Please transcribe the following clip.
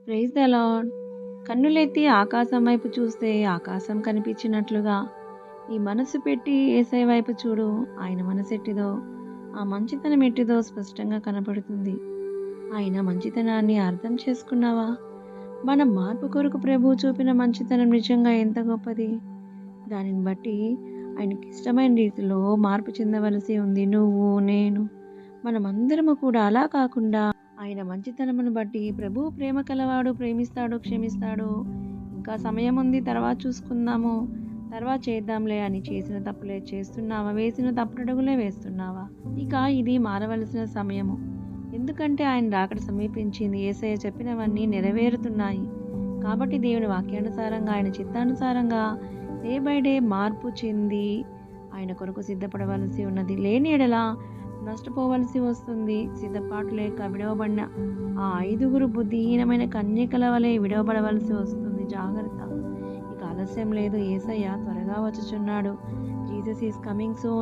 Praise the lord. కన్నులెత్తి ఆకాశం వైపు చూస్తే ఆకాశం కనిపించినట్లుగా నీ మనసు పెట్టి యేసయ్య వైపు చూడు. ఆయన మనసెట్టిదో, ఆ మంచితనం ఎట్టిదో స్పష్టంగా కనపడుతుంది. ఆయన మంచితనాన్ని అర్థం చేసుకున్నావా? మన మార్పు కొరకు ప్రభువు చూపిన మంచితనం నిజంగా ఎంత గొప్పది. దానిని బట్టి ఆయనకి ఇష్టమైన రీతిలో మార్పు చెందవలసి ఉంది నువ్వు, నేను. మనమందరము కూడా అలా కాకుండా ఆయన మంచితనమును బట్టి ప్రభువు ప్రేమ కలవాడు, ప్రేమిస్తాడు, క్షమిస్తాడు. ఇంకా సమయం ఉంది, తర్వాత చూసుకుందాము, తర్వాత చేద్దాంలే అని చేసిన తప్పులే చేస్తున్నావా? వేసిన తప్పుడడుగులే వేస్తున్నావా? ఇక ఇది మారవలసిన సమయము. ఎందుకంటే ఆయన రాకడ సమీపించింది. యేసయ్య చెప్పినవన్నీ నెరవేరుతున్నాయి. కాబట్టి దేవుని వాక్యానుసారంగా, ఆయన చిత్తానుసారంగా డే బై డే మార్పు చెంది ఆయన కొరకు సిద్ధపడవలసి ఉన్నది. లేని ఎడల నష్టపోవలసి వస్తుంది. సిద్ధపాటు లేక విడవబడిన ఆ 5గురు బుద్ధిహీనమైన కన్యకల వలె విడవబడవలసి వస్తుంది. జాగ్రత్త. ఇక ఆలస్యం లేదు. యేసయ్య త్వరగా వచ్చుచున్నాడు. Jesus is coming soon.